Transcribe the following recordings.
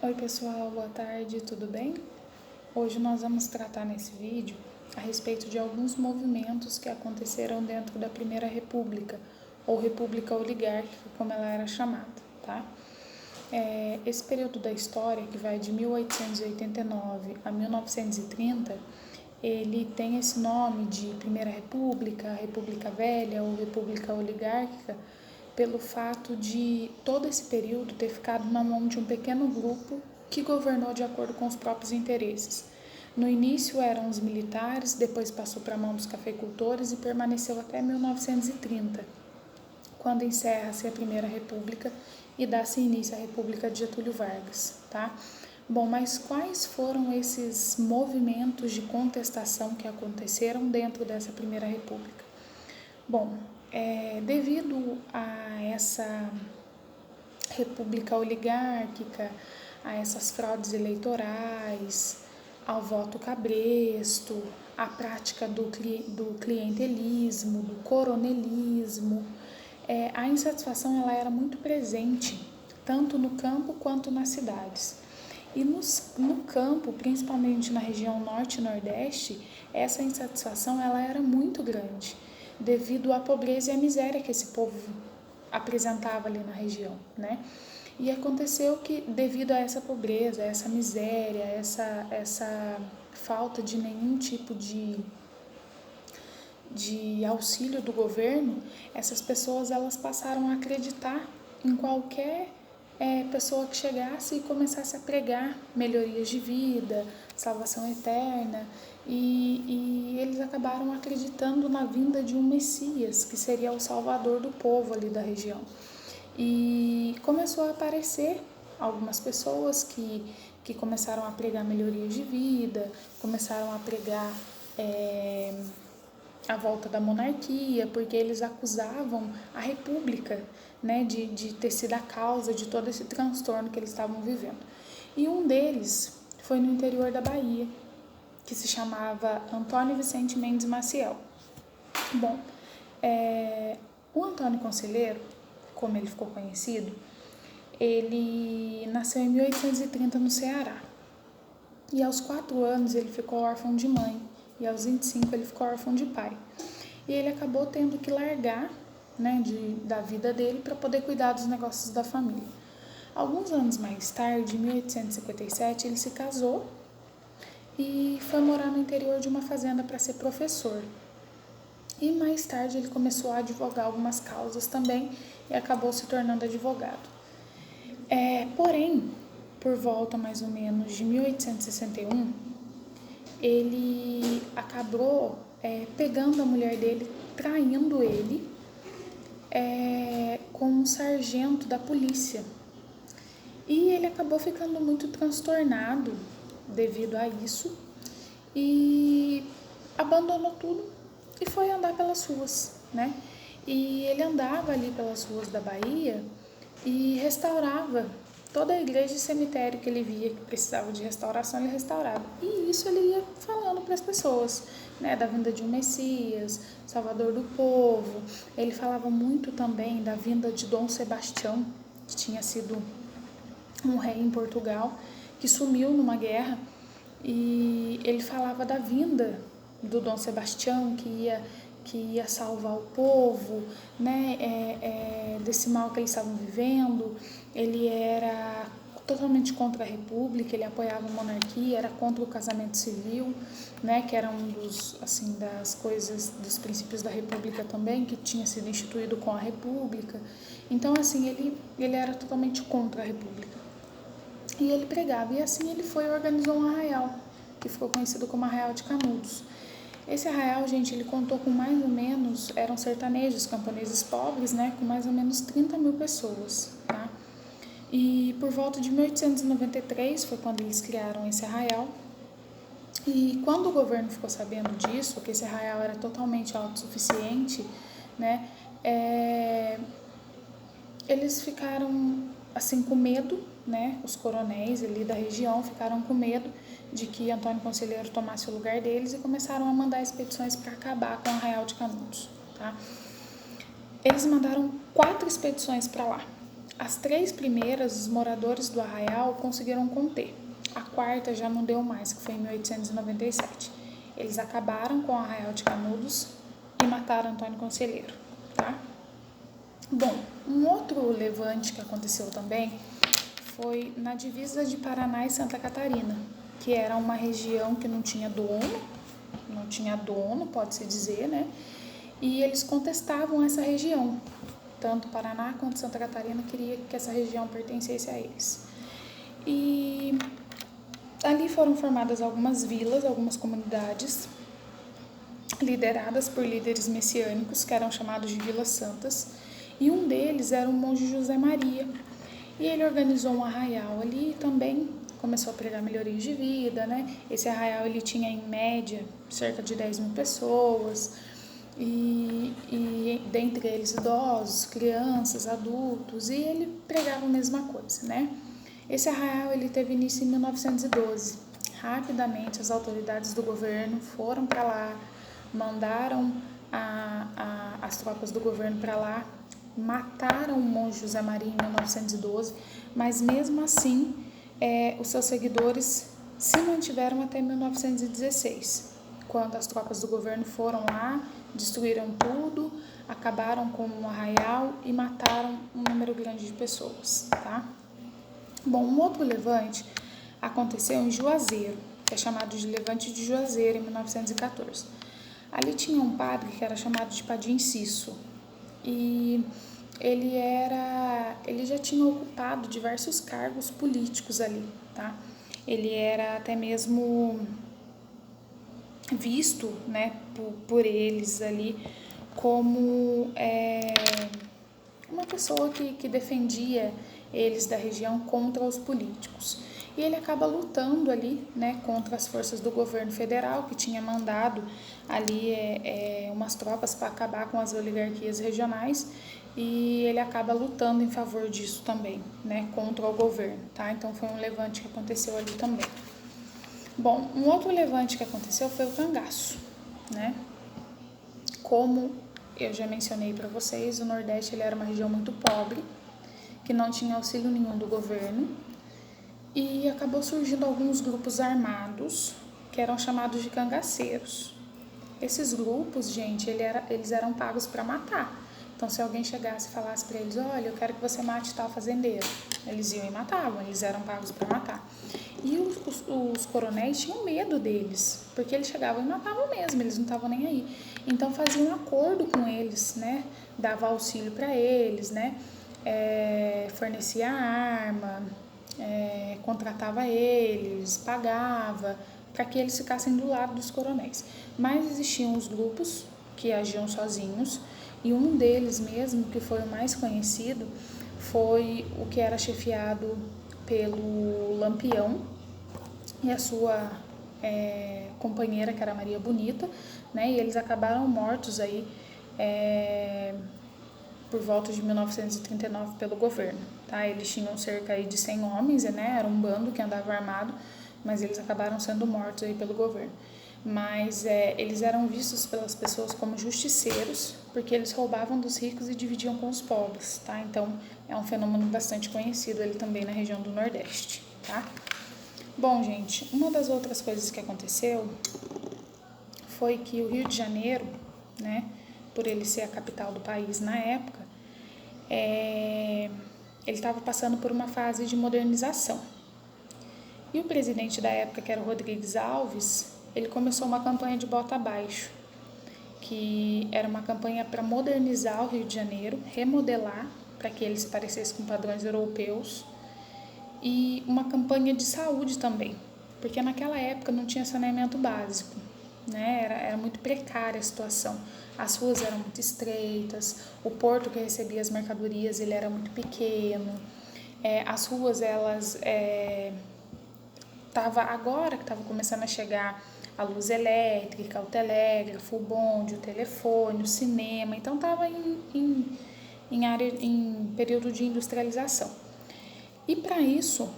Oi pessoal, boa tarde, tudo bem? Hoje nós vamos tratar nesse vídeo a respeito de alguns movimentos que aconteceram dentro da Primeira República, ou República Oligárquica, como ela era chamada, tá? Esse período da história, que vai de 1889 a 1930, ele tem esse nome de Primeira República, República Velha ou República Oligárquica, pelo fato de todo esse período ter ficado na mão de um pequeno grupo que governou de acordo com os próprios interesses. No início eram os militares, depois passou para a mão dos cafeicultores e permaneceu até 1930, quando encerra-se a Primeira República e dá-se início à República de Getúlio Vargas, tá? Bom, mas quais foram esses movimentos de contestação que aconteceram dentro dessa Primeira República? Bom, devido a essa república oligárquica, a essas fraudes eleitorais, ao voto cabresto, à prática do clientelismo, do coronelismo, a insatisfação ela era muito presente, tanto no campo quanto nas cidades. E no campo, principalmente na região norte e nordeste, essa insatisfação ela era muito grande, devido à pobreza e à miséria que esse povo apresentava ali na região, né? E aconteceu que, devido a essa pobreza, essa miséria, essa falta de nenhum tipo de auxílio do governo, essas pessoas elas passaram a acreditar em qualquer pessoa que chegasse e começasse a pregar melhorias de vida, salvação eterna, e eles acabaram acreditando na vinda de um Messias, que seria o salvador do povo ali da região. E começou a aparecer algumas pessoas que começaram a pregar melhorias de vida, começaram a pregar a volta da monarquia, porque eles acusavam a república, né, de ter sido a causa de todo esse transtorno que eles estavam vivendo. E um deles foi no interior da Bahia, que se chamava Antônio Vicente Mendes Maciel. Bom, o Antônio Conselheiro, como ele ficou conhecido, ele nasceu em 1830 no Ceará. E aos 4 anos ele ficou órfão de mãe, e aos 25 ele ficou órfão de pai. E ele acabou tendo que largar, né, da vida dele para poder cuidar dos negócios da família. Alguns anos mais tarde, em 1857, ele se casou e foi morar no interior de uma fazenda para ser professor. E mais tarde ele começou a advogar algumas causas também e acabou se tornando advogado. Porém, por volta mais ou menos de 1861, ele acabou pegando a mulher dele, traindo ele com um sargento da polícia. E ele acabou ficando muito transtornado devido a isso e abandonou tudo e foi andar pelas ruas, né? E ele andava ali pelas ruas da Bahia e restaurava toda a igreja e cemitério que ele via que precisava de restauração, ele restaurava. E isso ele ia falando para as pessoas, né, da vinda de um Messias, Salvador do povo. Ele falava muito também da vinda de Dom Sebastião, que tinha sido um rei em Portugal, que sumiu numa guerra. E ele falava da vinda do Dom Sebastião, que ia salvar o povo, né, desse mal que eles estavam vivendo. Ele era totalmente contra a república, ele apoiava a monarquia, era contra o casamento civil, né, que era um dos, assim, das coisas, dos princípios da república também, que tinha sido instituído com a república. Então, assim, ele era totalmente contra a república. E ele pregava, e assim ele foi e organizou um arraial, que ficou conhecido como Arraial de Canudos. Esse arraial, gente, ele contou com mais ou menos, eram sertanejos, camponeses pobres, né, com mais ou menos 30 mil pessoas, tá? E por volta de 1893 foi quando eles criaram esse arraial. E quando o governo ficou sabendo disso, que esse arraial era totalmente autossuficiente, né, eles ficaram assim com medo, né? Os coronéis ali da região ficaram com medo de que Antônio Conselheiro tomasse o lugar deles e começaram a mandar expedições para acabar com o Arraial de Canudos, tá? Eles mandaram 4 expedições para lá. As 3 primeiras, os moradores do arraial conseguiram conter. A quarta já não deu mais, que foi em 1897. Eles acabaram com o arraial de Canudos e mataram Antônio Conselheiro, tá? Bom, um outro levante que aconteceu também foi na divisa de Paraná e Santa Catarina, que era uma região que não tinha dono, pode-se dizer, né? E eles contestavam essa região. Tanto Paraná quanto Santa Catarina queria que essa região pertencesse a eles. E ali foram formadas algumas vilas, algumas comunidades, lideradas por líderes messiânicos, que eram chamados de Vilas Santas, e um deles era o monge José Maria. E ele organizou um arraial ali e também começou a pregar melhorias de vida, né? Esse arraial ele tinha em média cerca de 10 mil pessoas, e dentre eles idosos, crianças, adultos, e ele pregava a mesma coisa, né? Esse arraial ele teve início em 1912. Rapidamente as autoridades do governo foram para lá, mandaram as tropas do governo para lá, mataram o monge José Maria em 1912, mas mesmo assim os seus seguidores se mantiveram até 1916, quando as tropas do governo foram lá, destruíram tudo, acabaram com o arraial e mataram um número grande de pessoas, tá? Bom, um outro levante aconteceu em Juazeiro, que é chamado de Levante de Juazeiro, em 1914. Ali tinha um padre que era chamado de Padre Inciso, e ele já tinha ocupado diversos cargos políticos ali, tá? Ele era até mesmo visto, né, por eles ali como uma pessoa que defendia eles da região contra os políticos. E ele acaba lutando ali, né, contra as forças do governo federal, que tinha mandado ali umas tropas para acabar com as oligarquias regionais, e ele acaba lutando em favor disso também, né, contra o governo, tá? Então foi um levante que aconteceu ali também. Bom, um outro levante que aconteceu foi o cangaço, né? Como eu já mencionei para vocês, o Nordeste ele era uma região muito pobre, que não tinha auxílio nenhum do governo, e acabou surgindo alguns grupos armados que eram chamados de cangaceiros. Esses grupos, gente, eles eram pagos para matar. Então, se alguém chegasse e falasse para eles, olha, eu quero que você mate tal fazendeiro, eles iam e matavam, eles eram pagos para matar. E os coronéis tinham medo deles, porque eles chegavam e matavam mesmo, eles não estavam nem aí. Então, faziam um acordo com eles, né? Dava auxílio para eles, né? Fornecia arma, contratava eles, pagava, para que eles ficassem do lado dos coronéis. Mas existiam os grupos que agiam sozinhos, e um deles mesmo, que foi o mais conhecido, foi o que era chefiado pelo Lampião e a sua companheira, que era Maria Bonita, né? E eles acabaram mortos aí por volta de 1939 pelo governo, tá? Eles tinham cerca aí de 100 homens, né? Era um bando que andava armado, mas eles acabaram sendo mortos aí pelo governo. Mas eles eram vistos pelas pessoas como justiceiros, porque eles roubavam dos ricos e dividiam com os pobres, tá? Então, é um fenômeno bastante conhecido ali também na região do Nordeste, tá? Bom, gente, uma das outras coisas que aconteceu foi que o Rio de Janeiro, né, por ele ser a capital do país na época, ele estava passando por uma fase de modernização. E o presidente da época, que era o Rodrigues Alves, ele começou uma campanha de bota abaixo, que era uma campanha para modernizar o Rio de Janeiro, remodelar para que ele se parecesse com padrões europeus, e uma campanha de saúde também, porque naquela época não tinha saneamento básico, né? Era muito precária a situação. As ruas eram muito estreitas, o porto que recebia as mercadorias ele era muito pequeno, as ruas elas agora que estava começando a chegar a luz elétrica, o telégrafo, o bonde, o telefone, o cinema, então estava em período de industrialização. E para isso,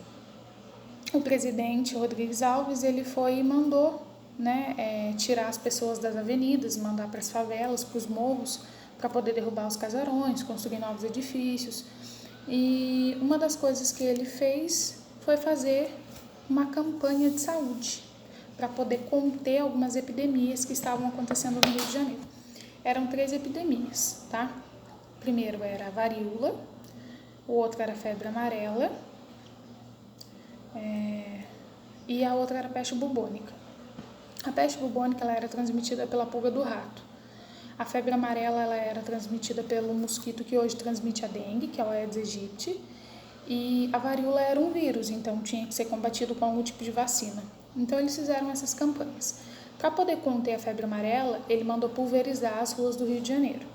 o presidente Rodrigues Alves ele foi e mandou, né, tirar as pessoas das avenidas, mandar para as favelas, para os morros, para poder derrubar os casarões, construir novos edifícios. E uma das coisas que ele fez foi fazer uma campanha de saúde para poder conter algumas epidemias que estavam acontecendo no Rio de Janeiro. Eram 3 epidemias, tá? Primeiro era a varíola, o outro era a febre amarela, e a outra era a peste bubônica. A peste bubônica ela era transmitida pela pulga do rato. A febre amarela ela era transmitida pelo mosquito que hoje transmite a dengue, que é o Aedes aegypti, e a varíola era um vírus, então tinha que ser combatido com algum tipo de vacina. Então eles fizeram essas campanhas. Para poder conter a febre amarela, ele mandou pulverizar as ruas do Rio de Janeiro.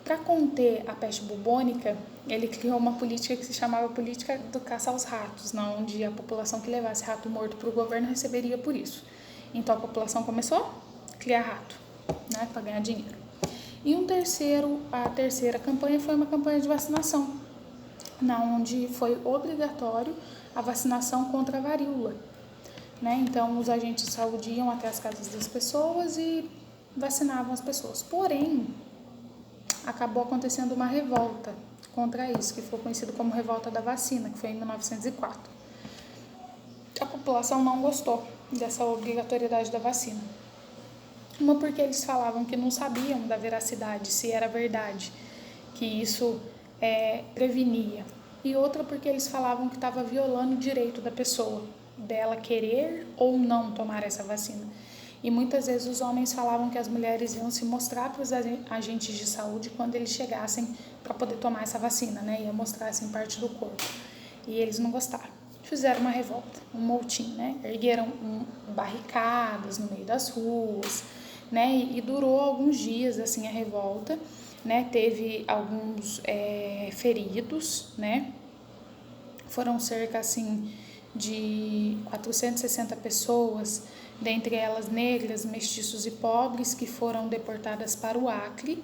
Para conter a peste bubônica, ele criou uma política que se chamava política do caça aos ratos, onde a população que levasse rato morto para o governo receberia por isso. Então a população começou a criar rato, para ganhar dinheiro. E a terceira campanha foi uma campanha de vacinação, onde foi obrigatório a vacinação contra a varíola. Então os agentes de saúde iam até as casas das pessoas e vacinavam as pessoas. Porém, acabou acontecendo uma revolta contra isso, que foi conhecido como Revolta da Vacina, que foi em 1904. A população não gostou dessa obrigatoriedade da vacina. Uma porque eles falavam que não sabiam da veracidade, se era verdade, que isso prevenia. E outra porque eles falavam que estava violando o direito da pessoa, dela querer ou não tomar essa vacina. E muitas vezes os homens falavam que as mulheres iam se mostrar para os agentes de saúde quando eles chegassem para poder tomar essa vacina, Ia mostrar assim parte do corpo. E eles não gostaram. Fizeram uma revolta, um motim, Ergueram barricadas no meio das ruas, E durou alguns dias assim a revolta, Teve alguns feridos, Foram cerca assim de 460 pessoas, dentre elas negras, mestiços e pobres, que foram deportadas para o Acre.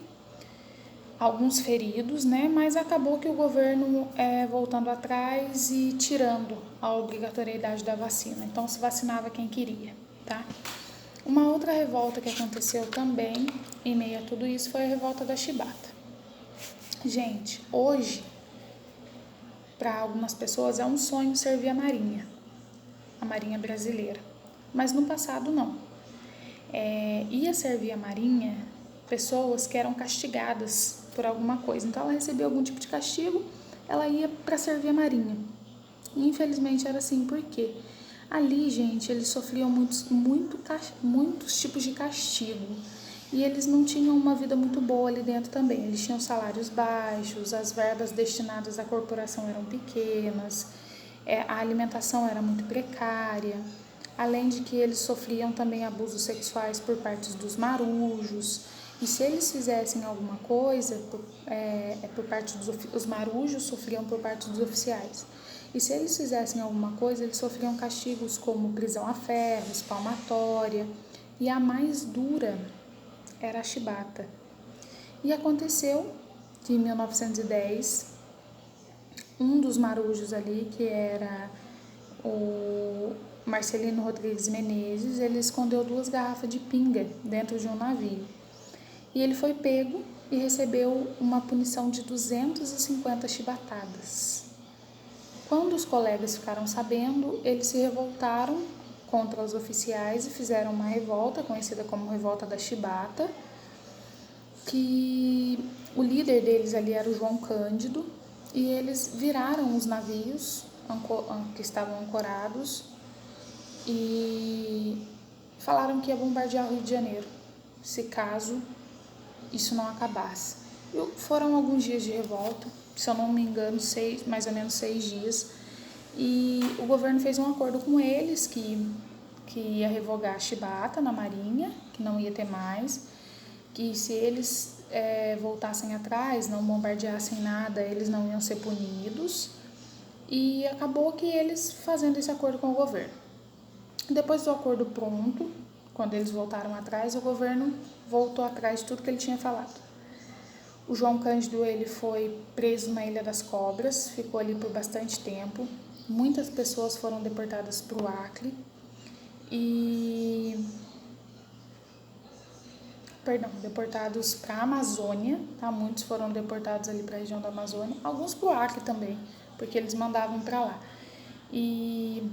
Alguns feridos, mas acabou que o governo voltando atrás e tirando a obrigatoriedade da vacina. Então se vacinava quem queria, tá? Uma outra revolta que aconteceu também em meio a tudo isso foi a revolta da chibata. Gente, hoje, para algumas pessoas é um sonho servir a Marinha brasileira. Mas no passado não. Ia servir a Marinha pessoas que eram castigadas por alguma coisa. Então ela recebia algum tipo de castigo, ela ia para servir a Marinha. E infelizmente era assim, por quê? Ali, gente, eles sofriam muitos tipos de castigo. E eles não tinham uma vida muito boa ali dentro também. Eles tinham salários baixos, as verbas destinadas à corporação eram pequenas, a alimentação era muito precária. Além de que eles sofriam também abusos sexuais por parte dos marujos. E se eles fizessem alguma coisa, os marujos sofriam por parte dos oficiais. E se eles fizessem alguma coisa, eles sofriam castigos como prisão a ferros, palmatória. E a mais dura era a chibata. E aconteceu que em 1910, um dos marujos ali, que era o Marcelino Rodrigues Menezes, ele escondeu 2 garrafas de pinga dentro de um navio. E ele foi pego e recebeu uma punição de 250 chibatadas. Quando os colegas ficaram sabendo, eles se revoltaram contra os oficiais e fizeram uma revolta, conhecida como Revolta da Chibata, que o líder deles ali era o João Cândido, e eles viraram os navios que estavam ancorados e falaram que ia bombardear o Rio de Janeiro, se caso isso não acabasse. Foram alguns dias de revolta, se eu não me engano, mais ou menos 6 dias, e o governo fez um acordo com eles que ia revogar a chibata na Marinha, que não ia ter mais, que se eles voltassem atrás, não bombardeassem nada, eles não iam ser punidos, e acabou que eles fazendo esse acordo com o governo. Depois do acordo pronto, quando eles voltaram atrás, o governo voltou atrás de tudo que ele tinha falado. O João Cândido ele foi preso na Ilha das Cobras, ficou ali por bastante tempo. Muitas pessoas foram deportadas para o Acre. E deportados para a Amazônia, tá? Muitos foram deportados ali para a região da Amazônia, alguns para o Acre também, porque eles mandavam para lá. E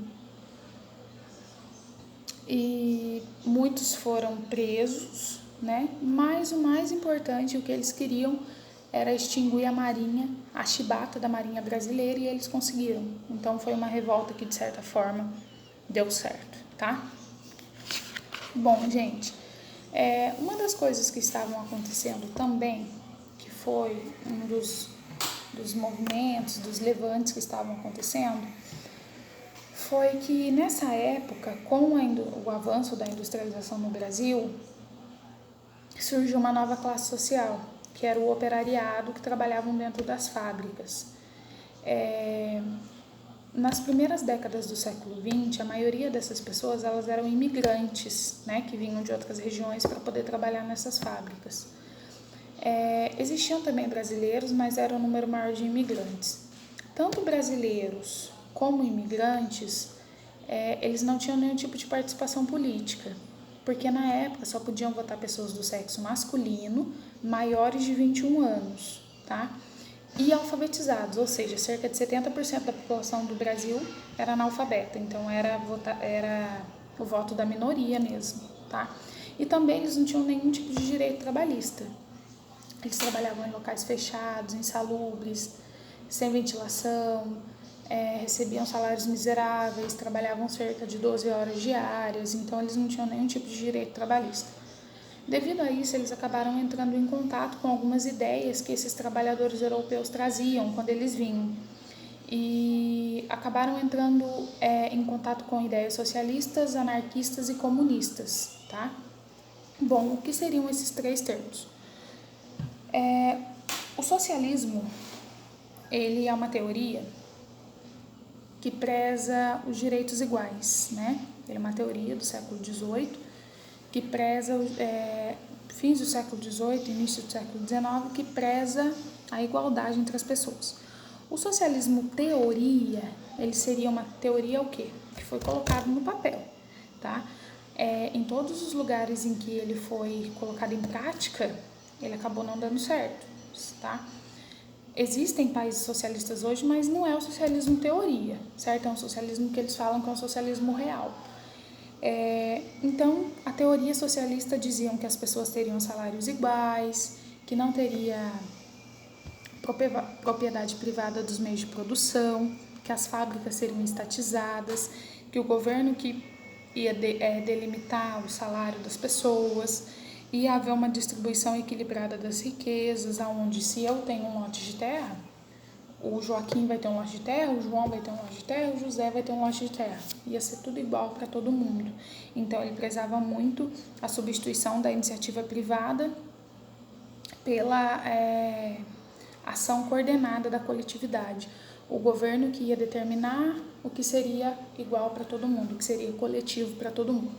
muitos foram presos, né? Mas o mais importante, o que eles queriam era extinguir a marinha, a chibata da marinha brasileira, e eles conseguiram. Então foi uma revolta que de certa forma deu certo, tá? Bom, gente, uma das coisas que estavam acontecendo também, que foi um dos movimentos, dos levantes que estavam acontecendo, foi que nessa época, com o avanço da industrialização no Brasil, surgiu uma nova classe social, que era o operariado, que trabalhavam dentro das fábricas. Nas primeiras décadas do século XX, a maioria dessas pessoas elas eram imigrantes, né, que vinham de outras regiões para poder trabalhar nessas fábricas. Existiam também brasileiros, mas era um número maior de imigrantes. Tanto brasileiros como imigrantes, eles não tinham nenhum tipo de participação política, porque na época só podiam votar pessoas do sexo masculino maiores de 21 anos, tá? E alfabetizados, ou seja, cerca de 70% da população do Brasil era analfabeta, então era o voto da minoria mesmo, tá? E também eles não tinham nenhum tipo de direito trabalhista. Eles trabalhavam em locais fechados, insalubres, sem ventilação, recebiam salários miseráveis, trabalhavam cerca de 12 horas diárias, então eles não tinham nenhum tipo de direito trabalhista. Devido a isso, eles acabaram entrando em contato com algumas ideias que esses trabalhadores europeus traziam quando eles vinham. E acabaram entrando em contato com ideias socialistas, anarquistas e comunistas, tá? Bom, o que seriam esses três termos? O socialismo, ele é uma teoria que preza os direitos iguais, né? Ele é uma teoria do século XVIII que preza, fins do século XVIII, início do século XIX, que preza a igualdade entre as pessoas. O socialismo teoria, ele seria uma teoria o quê? Que foi colocado no papel, tá? Em todos os lugares em que ele foi colocado em prática, ele acabou não dando certo, tá? Existem países socialistas hoje, mas não é o socialismo teoria, certo? É um socialismo que eles falam que é um socialismo real. Então, a teoria socialista diziam que as pessoas teriam salários iguais, que não teria propriedade privada dos meios de produção, que as fábricas seriam estatizadas, que o governo que ia delimitar o salário das pessoas, ia haver uma distribuição equilibrada das riquezas, onde se eu tenho um lote de terra, o Joaquim vai ter um lote de terra, o João vai ter um lote de terra, o José vai ter um lote de terra. Ia ser tudo igual para todo mundo. Então, ele prezava muito a substituição da iniciativa privada pela ação coordenada da coletividade. O governo que ia determinar o que seria igual para todo mundo, o que seria coletivo para todo mundo.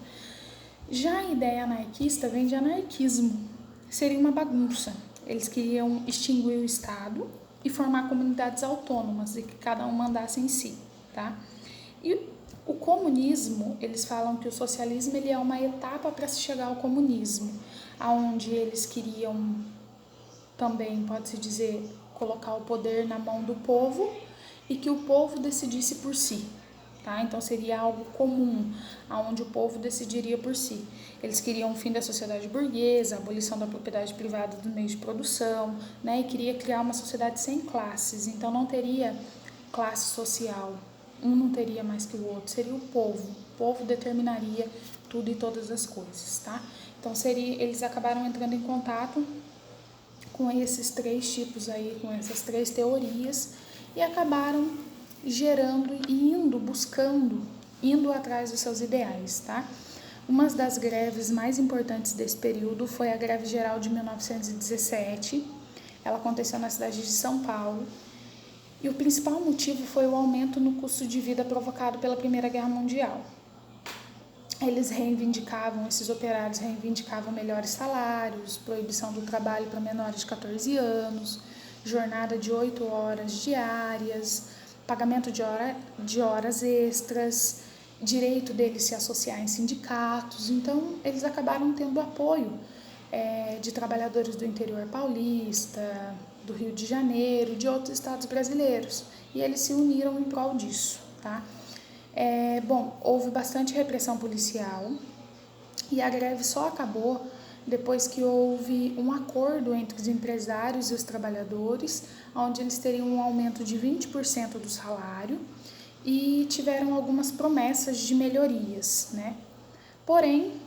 Já a ideia anarquista vem de anarquismo. Seria uma bagunça. Eles queriam extinguir o Estado e formar comunidades autônomas e que cada um mandasse em si, tá? E o comunismo, eles falam que o socialismo ele é uma etapa para se chegar ao comunismo, onde eles queriam também, pode-se dizer, colocar o poder na mão do povo e que o povo decidisse por si, tá? Então seria algo comum, onde o povo decidiria por si. Eles queriam o fim da sociedade burguesa, a abolição da propriedade privada do meio de produção, né? E queria criar uma sociedade sem classes, então não teria classe social, um não teria mais que o outro, seria o povo determinaria tudo e todas as coisas, tá? Então eles acabaram entrando em contato com esses três tipos aí, com essas três teorias e acabaram gerando e indo atrás dos seus ideais, tá? Uma das greves mais importantes desse período foi a Greve Geral de 1917. Ela aconteceu na cidade de São Paulo. E o principal motivo foi o aumento no custo de vida provocado pela Primeira Guerra Mundial. Esses operários reivindicavam melhores salários, proibição do trabalho para menores de 14 anos, jornada de 8 horas diárias, pagamento de horas extras, direito deles se associar em sindicatos. Então, eles acabaram tendo apoio de trabalhadores do interior paulista, do Rio de Janeiro, de outros estados brasileiros. E eles se uniram em prol disso, tá? Houve bastante repressão policial e a greve só acabou depois que houve um acordo entre os empresários e os trabalhadores, onde eles teriam um aumento de 20% do salário e tiveram algumas promessas de melhorias, né? Porém,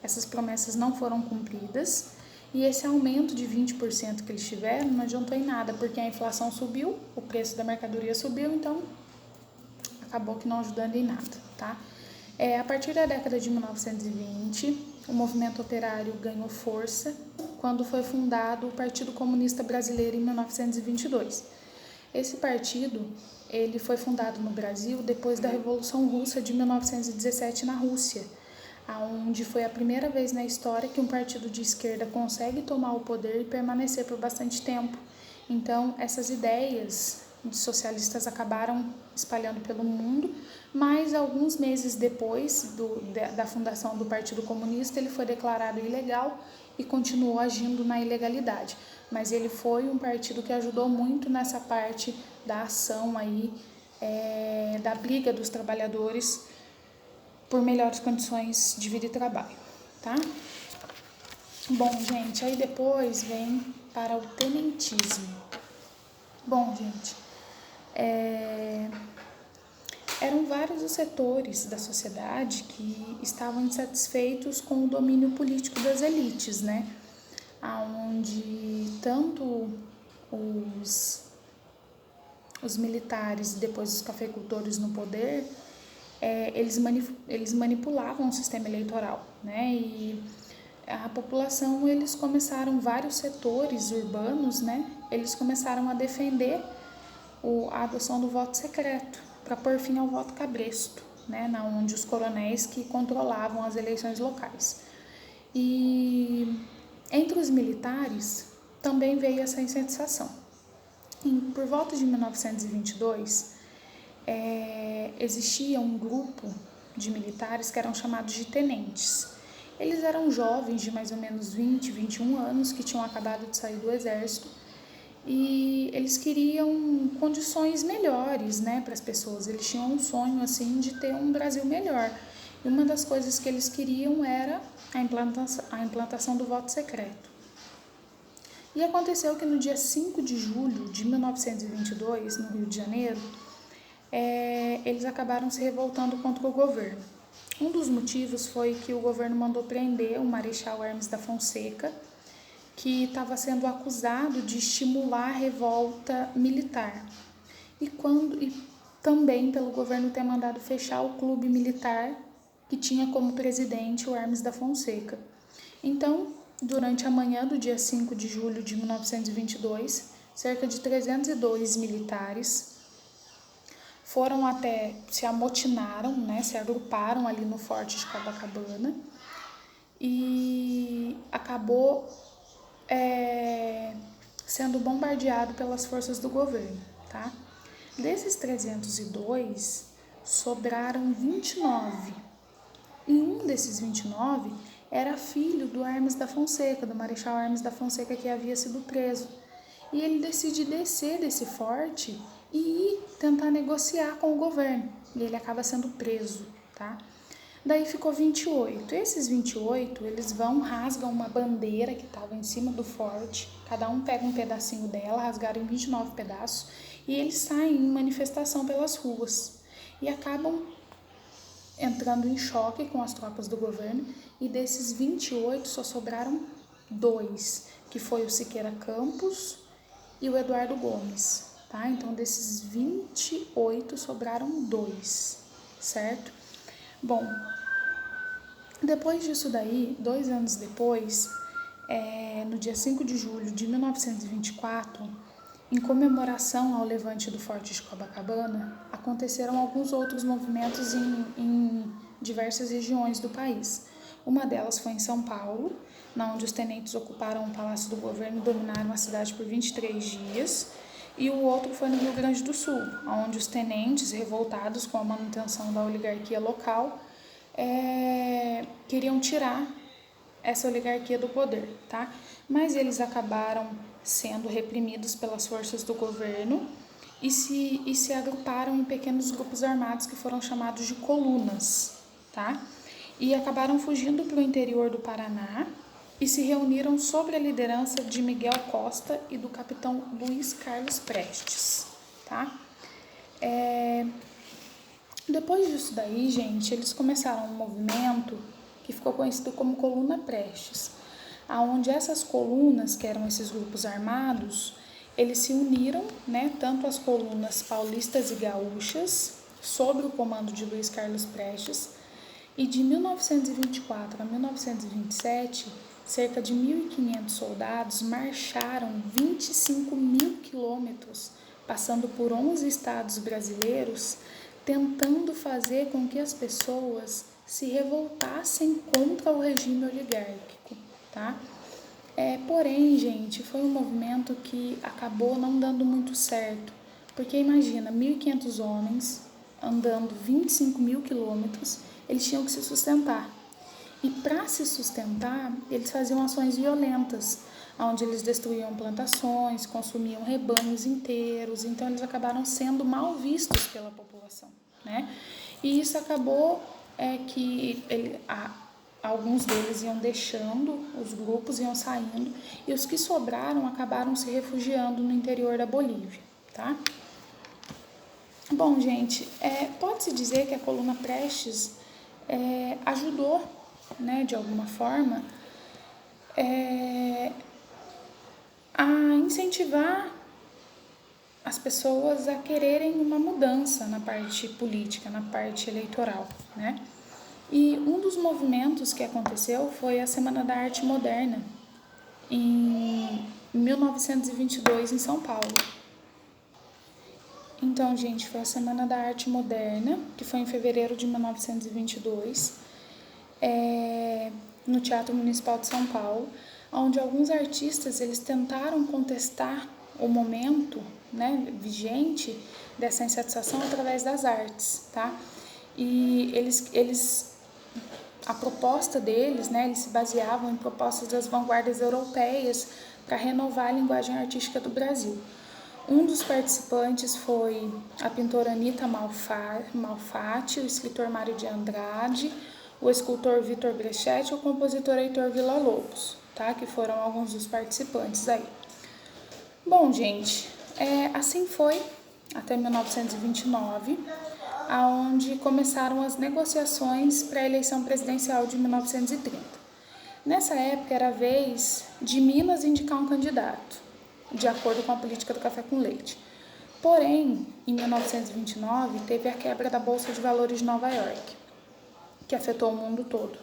essas promessas não foram cumpridas e esse aumento de 20% que eles tiveram não adiantou em nada, porque a inflação subiu, o preço da mercadoria subiu, então acabou que não ajudando em nada, tá? A partir da década de 1920, o movimento operário ganhou força quando foi fundado o Partido Comunista Brasileiro em 1922. Esse partido ele foi fundado no Brasil depois da Revolução Russa de 1917 na Rússia, onde foi a primeira vez na história que um partido de esquerda consegue tomar o poder e permanecer por bastante tempo. Então, essas ideias de socialistas acabaram espalhando pelo mundo, mas alguns meses depois da fundação do Partido Comunista, ele foi declarado ilegal e continuou agindo na ilegalidade. Mas ele foi um partido que ajudou muito nessa parte da ação aí, da briga dos trabalhadores por melhores condições de vida e trabalho, tá? Bom, gente, aí depois vem para o tenentismo. Bom, gente, eram vários os setores da sociedade que estavam insatisfeitos com o domínio político das elites, né? Onde tanto os militares e depois os cafeicultores no poder, eles manipulavam o sistema eleitoral, né? E a população, eles começaram, vários setores urbanos, né? Eles começaram a defender a adoção do voto secreto, para pôr fim ao voto cabresto, né? Onde os coronéis que controlavam as eleições locais. E entre os militares também veio essa insatisfação. Por volta de 1922, existia um grupo de militares que eram chamados de tenentes. Eles eram jovens de mais ou menos 20, 21 anos que tinham acabado de sair do exército e eles queriam condições melhores, né, para as pessoas. Eles tinham um sonho assim de ter um Brasil melhor. E uma das coisas que eles queriam era a implantação do voto secreto. E aconteceu que no dia 5 de julho de 1922, no Rio de Janeiro, eles acabaram se revoltando contra o governo. Um dos motivos foi que o governo mandou prender o Marechal Hermes da Fonseca, que estava sendo acusado de estimular a revolta militar. E também pelo governo ter mandado fechar o clube militar que tinha como presidente o Hermes da Fonseca. Então, durante a manhã do dia 5 de julho de 1922, cerca de 302 militares se amotinaram, né, se agruparam ali no Forte de Copacabana e acabou sendo bombardeado pelas forças do governo, tá? Desses 302, sobraram 29. E um desses 29 era filho do Hermes da Fonseca, do Marechal Hermes da Fonseca, que havia sido preso. E ele decide descer desse forte e ir tentar negociar com o governo. E ele acaba sendo preso, tá? Daí ficou 28. Esses 28, eles rasgam uma bandeira que estava em cima do forte. Cada um pega um pedacinho dela, rasgaram em 29 pedaços. E eles saem em manifestação pelas ruas. E acabam entrando em choque com as tropas do governo. E desses 28, só sobraram 2, que foi o Siqueira Campos e o Eduardo Gomes, tá? Então, desses 28, sobraram 2, certo? Bom, depois disso daí, 2 anos depois, no dia 5 de julho de 1924, em comemoração ao levante do Forte de Copacabana, aconteceram alguns outros movimentos em diversas regiões do país. Uma delas foi em São Paulo, onde os tenentes ocuparam o Palácio do Governo e dominaram a cidade por 23 dias. E o outro foi no Rio Grande do Sul, onde os tenentes, revoltados com a manutenção da oligarquia local, queriam tirar essa oligarquia do poder, tá? Mas eles acabaram sendo reprimidos pelas forças do governo e se agruparam em pequenos grupos armados que foram chamados de colunas, tá? E acabaram fugindo para o interior do Paraná e se reuniram sob a liderança de Miguel Costa e do capitão Luiz Carlos Prestes, tá? Depois disso daí, gente, eles começaram um movimento que ficou conhecido como Coluna Prestes, aonde essas colunas, que eram esses grupos armados, eles se uniram, né, tanto as colunas paulistas e gaúchas, sob o comando de Luiz Carlos Prestes, e de 1924 a 1927, cerca de 1.500 soldados marcharam 25 mil quilômetros, passando por 11 estados brasileiros, tentando fazer com que as pessoas se revoltassem contra o regime oligárquico, tá? Porém, gente, foi um movimento que acabou não dando muito certo, porque imagina, 1.500 homens andando 25 mil quilômetros, eles tinham que se sustentar. E para se sustentar, eles faziam ações violentas, onde eles destruíam plantações, consumiam rebanhos inteiros, então eles acabaram sendo mal vistos pela população, né? E isso acabou que alguns deles iam deixando, os grupos iam saindo, e os que sobraram acabaram se refugiando no interior da Bolívia, tá? Bom, gente, pode-se dizer que a Coluna Prestes ajudou, né, de alguma forma, a incentivar as pessoas a quererem uma mudança na parte política, na parte eleitoral, né? E um dos movimentos que aconteceu foi a Semana da Arte Moderna, em 1922, em São Paulo. Então, gente, foi a Semana da Arte Moderna, que foi em fevereiro de 1922, no Teatro Municipal de São Paulo, onde alguns artistas eles tentaram contestar o momento, né, vigente dessa insatisfação através das artes, tá? E a proposta deles, né, eles se baseavam em propostas das vanguardas europeias para renovar a linguagem artística do Brasil. Um dos participantes foi a pintora Anita Malfatti, o escritor Mário de Andrade, o escultor Vitor Brechetti e o compositor Heitor Villa-Lobos, tá? Que foram alguns dos participantes aí. Bom, gente, assim foi até 1929, aonde começaram as negociações para a eleição presidencial de 1930. Nessa época era a vez de Minas indicar um candidato, de acordo com a política do café com leite. Porém, em 1929, teve a quebra da Bolsa de Valores de Nova York, que afetou o mundo todo.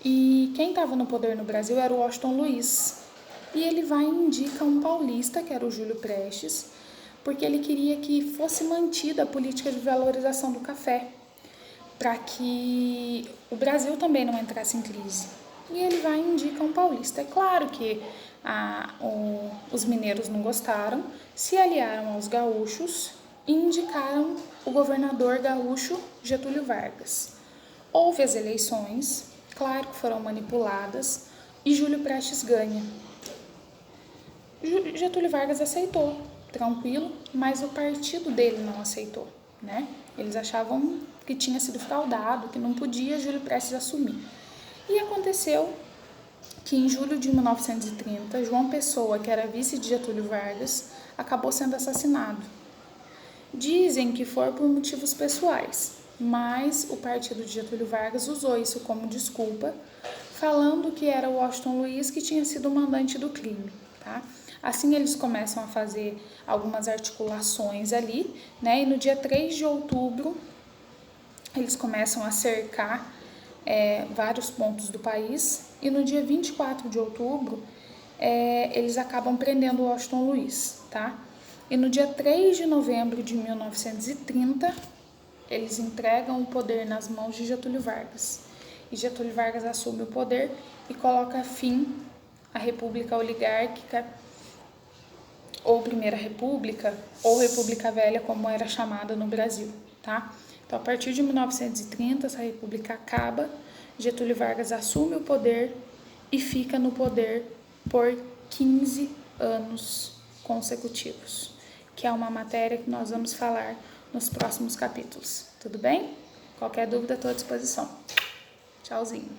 E quem estava no poder no Brasil era o Washington Luiz. E ele vai e indica um paulista, que era o Júlio Prestes, porque ele queria que fosse mantida a política de valorização do café, para que o Brasil também não entrasse em crise. E ele vai e indica um paulista. É claro que os mineiros não gostaram, se aliaram aos gaúchos e indicaram o governador gaúcho Getúlio Vargas. Houve as eleições, claro que foram manipuladas, e Júlio Prestes ganha. Getúlio Vargas aceitou, tranquilo, mas o partido dele não aceitou, né? Eles achavam que tinha sido fraudado, que não podia Júlio Prestes assumir. E aconteceu que em julho de 1930, João Pessoa, que era vice de Getúlio Vargas, acabou sendo assassinado. Dizem que foi por motivos pessoais, mas o partido de Getúlio Vargas usou isso como desculpa, falando que era o Washington Luiz que tinha sido o mandante do crime, tá? Assim eles começam a fazer algumas articulações ali, né? E no dia 3 de outubro, eles começam a cercar vários pontos do país, e no dia 24 de outubro, eles acabam prendendo o Washington Luiz, tá? E no dia 3 de novembro de 1930, eles entregam o poder nas mãos de Getúlio Vargas. E Getúlio Vargas assume o poder e coloca fim à República Oligárquica, ou Primeira República, ou República Velha, como era chamada no Brasil, tá? Então, a partir de 1930, essa república acaba, Getúlio Vargas assume o poder e fica no poder por 15 anos consecutivos, que é uma matéria que nós vamos falar nos próximos capítulos. Tudo bem? Qualquer dúvida, estou à disposição. Tchauzinho.